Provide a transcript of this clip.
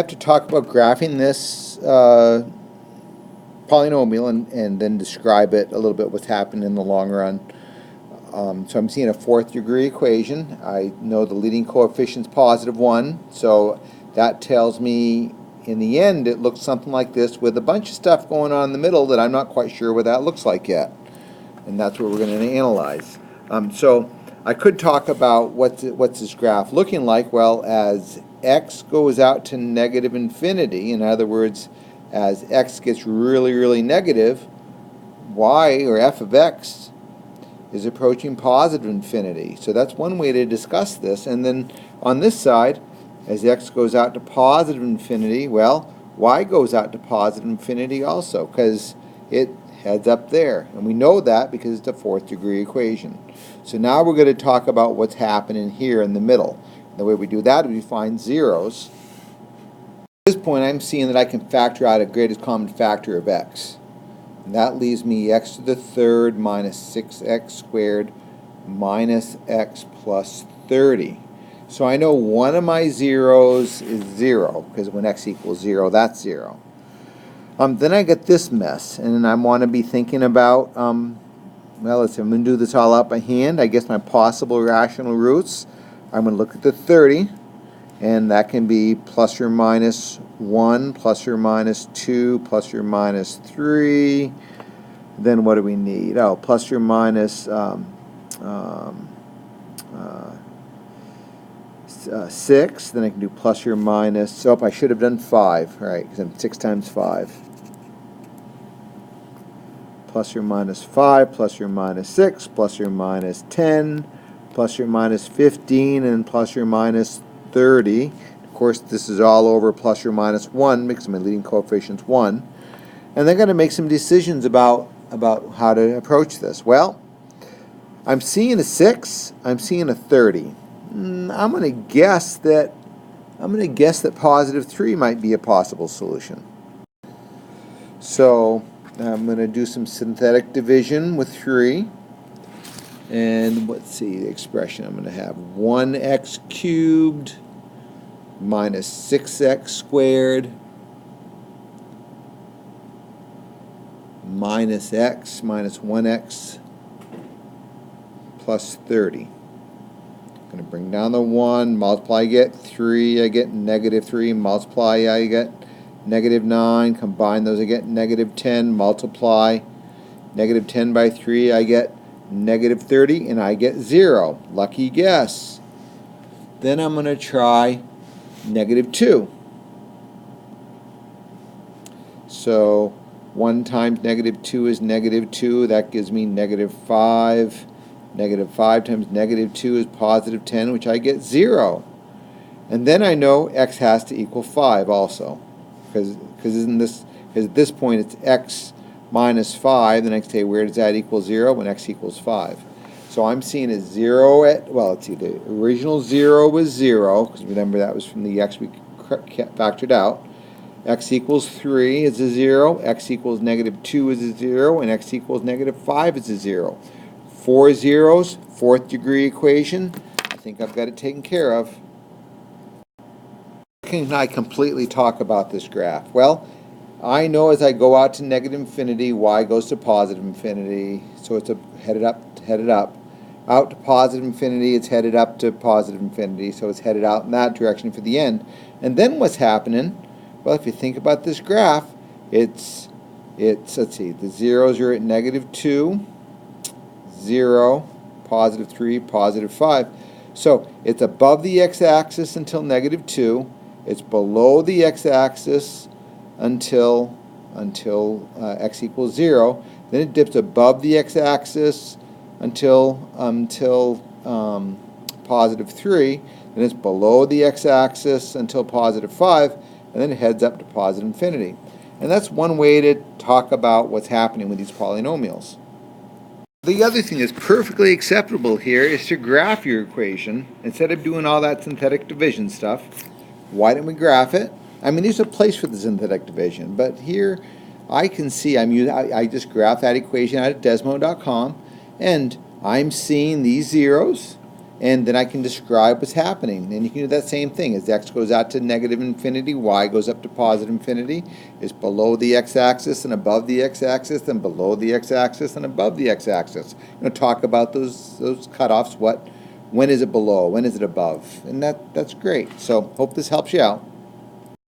have to talk about graphing this polynomial and then describe it a little bit what's happened in the long run. So I'm seeing a fourth degree equation. I know the leading coefficient's positive 1, so that tells me in the end it looks something like this with a bunch of stuff going on in the middle that I'm not quite sure what that looks like yet. And that's what we're going to analyze. So I could talk about what's this graph looking like. Well, as x goes out to negative infinity, in other words, as x gets really, really negative, y, or f of x, is approaching positive infinity. So that's one way to discuss this. And then on this side, as x goes out to positive infinity, well, y goes out to positive infinity also, because it heads up there. And we know that because it's a fourth degree equation. So now we're going to talk about what's happening here in the middle. The way we do that is we find zeros. At this point, I'm seeing that I can factor out a greatest common factor of x. And that leaves me x to the third minus 6x squared minus x plus 30. So I know one of my zeros is 0, because when x equals 0, that's 0. Then I get this mess, and I want to be thinking about, well, let's see, I'm going to do this all out by hand. I guess my possible rational roots, I'm going to look at the 30, and that can be plus or minus 1, plus or minus 2, plus or minus 3. Then what do we need? Oh, plus or minus 6. Then I can do plus or minus, oh, I should have done 5, right, because I'm 6 times 5. Plus or minus 5, plus or minus 6, plus or minus 10, plus or minus 15, and plus or minus 30. Of course, this is all over plus or minus 1 because my leading coefficient's 1. And they're going to make some decisions about how to approach this. Well, I'm seeing a 6, I'm seeing a 30. I'm going to guess that positive 3 might be a possible solution. So I'm going to do some synthetic division with 3. And let's see the expression. I'm going to have 1x cubed minus 6x squared minus x minus 1x plus 30. I'm going to bring down the 1, multiply, I get 3, I get negative 3, multiply, I get negative 9, combine those, I get negative 10, multiply, negative 10 by 3, I get negative 30, and I get 0. Lucky guess. Then I'm going to try negative 2. So 1 times negative 2 is negative 2. That gives me negative 5. Negative 5 times negative 2 is positive 10, which I get 0. And then I know x has to equal 5 also. Because at this point it's x minus 5. The next day, where does that equal 0? When x equals 5. So I'm seeing a 0 at, well, let's see, the original 0 was 0, because remember that was from the x we factored out. X equals 3 is a 0, x equals negative 2 is a 0, and x equals negative 5 is a 0. 4 zeros, fourth degree equation. I think I've got it taken care of. Can I completely talk about this graph? Well, I know as I go out to negative infinity, y goes to positive infinity, so it's headed up. Out to positive infinity, it's headed up to positive infinity, so it's headed out in that direction for the end. And then what's happening? Well, if you think about this graph, it's let's see, the zeros are at negative 2, 0, positive 3, positive 5. So it's above the x-axis until negative 2. It's below the x-axis until x equals 0. Then it dips above the x-axis until positive 3. Then it's below the x-axis until positive 5. And then it heads up to positive infinity. And that's one way to talk about what's happening with these polynomials. The other thing that's perfectly acceptable here is to graph your equation. Instead of doing all that synthetic division stuff, why don't we graph it? I mean, there's a place for the synthetic division, but here I can see I just graphed that equation out at Desmo.com, and I'm seeing these zeros, and then I can describe what's happening. And you can do that same thing. As x goes out to negative infinity, y goes up to positive infinity. It's below the x-axis and above the x-axis, and below the x-axis and above the x-axis. Talk about those cutoffs. When is it below? When is it above? And that's great. So hope this helps you out.